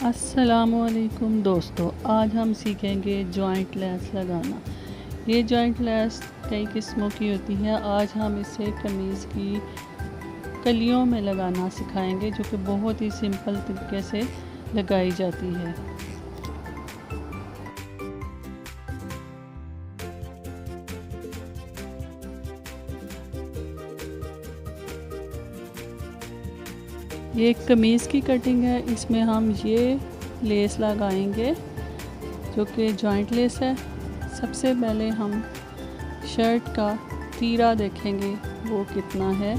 अस्सलामुअलैकुम दोस्तों, आज हम सीखेंगे जॉइंट लेस लगाना। ये जॉइंट लेस कई किस्मों की होती है। आज हम इसे कमीज़ की कलियों में लगाना सिखाएंगे, जो कि बहुत ही सिंपल तरीके से लगाई जाती है। ये एक कमीज़ की कटिंग है। इसमें हम ये लेस लगाएंगे जो कि जॉइंट लेस है। सबसे पहले हम शर्ट का तीरा देखेंगे वो कितना है।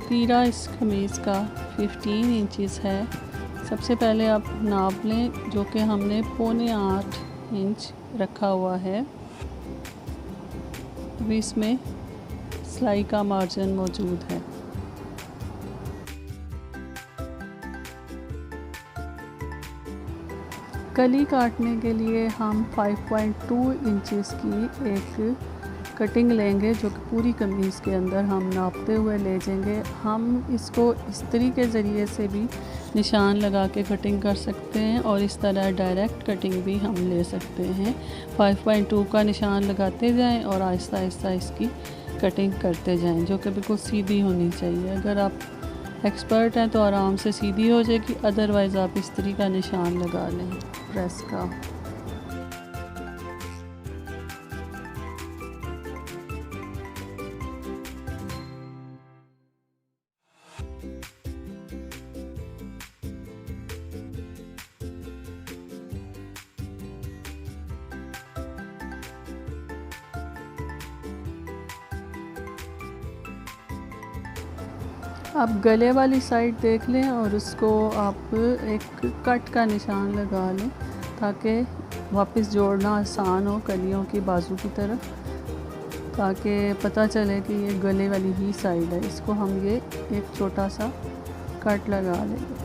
तीरा इस कमीज़ का 15 इंचज़ है। सबसे पहले आप नाप लें, जो कि हमने 7.25 इंच रखा हुआ है। अभी इसमें सिलाई का मार्जिन मौजूद है। कली काटने के लिए हम 5.2 इंचज़ की एक कटिंग लेंगे, जो कि पूरी कमीज़ के अंदर हम नापते हुए ले जाएंगे। हम इसको इस्त्री के ज़रिए से भी निशान लगा के कटिंग कर सकते हैं और इस तरह डायरेक्ट कटिंग भी हम ले सकते हैं। 5.2 का निशान लगाते जाएं और आहिस्ता आहिस्ता इसकी कटिंग करते जाएं, जो कि बिल्कुल सीधी होनी चाहिए। अगर आप एक्सपर्ट हैं तो आराम से सीधी हो जाएगी, अदरवाइज़ आप इस्त्री का निशान लगा लें प्रेस का। आप गले वाली साइड देख लें और उसको आप एक कट का निशान लगा लें, ताकि वापस जोड़ना आसान हो कलियों की बाजू की तरफ, ताकि पता चले कि ये गले वाली ही साइड है। इसको हम ये एक छोटा सा कट लगा लेंगे।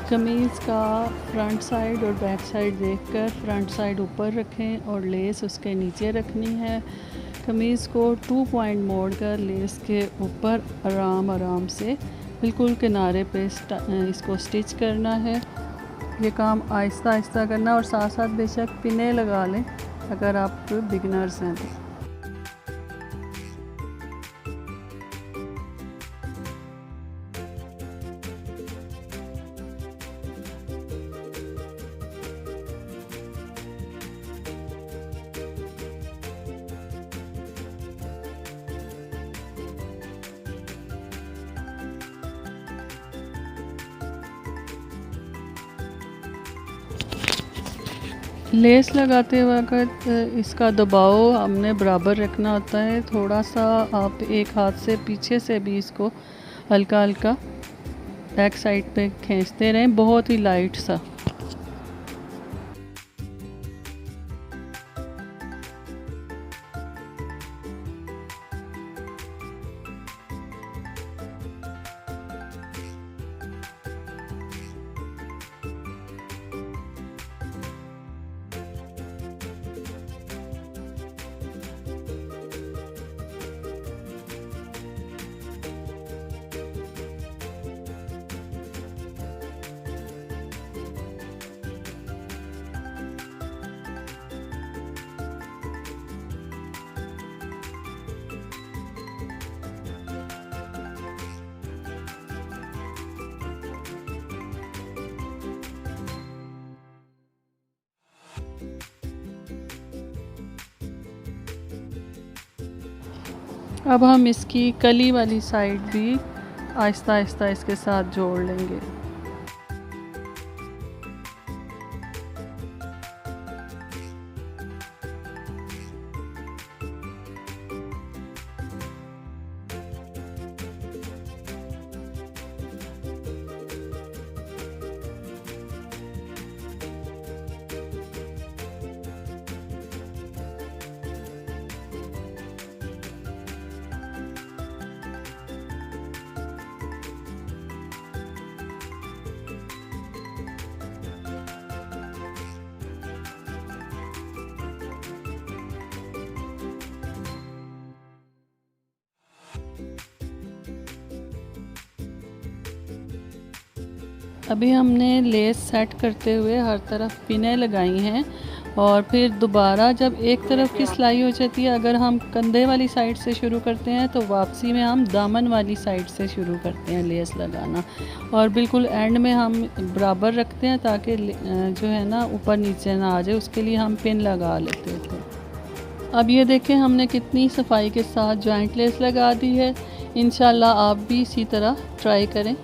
कमीज़ का फ्रंट साइड और बैक साइड देखकर फ्रंट साइड ऊपर रखें और लेस उसके नीचे रखनी है। कमीज़ को 2 पॉइंट मोड़कर लेस के ऊपर आराम आराम से बिल्कुल किनारे पे इसको स्टिच करना है। ये काम आहिस्ता आहिस्ता करना और साथ साथ बेशक पिने लगा लें अगर आप बिगनर्स हैं तो। लेस लगाते वक्त इसका दबाव हमने बराबर रखना होता है। थोड़ा सा आप एक हाथ से पीछे से भी इसको हल्का हल्का बैक साइड पे खींचते रहें, बहुत ही लाइट सा। अब हम इसकी कली वाली साइड भी आहिस्ता आहिस्ता इसके साथ जोड़ लेंगे। अभी हमने लेस सेट करते हुए हर तरफ पिनें लगाई हैं और फिर दोबारा जब एक तरफ की सिलाई हो जाती है, अगर हम कंधे वाली साइड से शुरू करते हैं तो वापसी में हम दामन वाली साइड से शुरू करते हैं लेस लगाना, और बिल्कुल एंड में हम बराबर रखते हैं ताकि जो है ना ऊपर नीचे ना आ जाए, उसके लिए हम पिन लगा लेते थे। अब ये देखें हमने कितनी सफाई के साथ जॉइंट लेस लगा दी है। इंशाल्लाह आप भी इसी तरह ट्राई करें।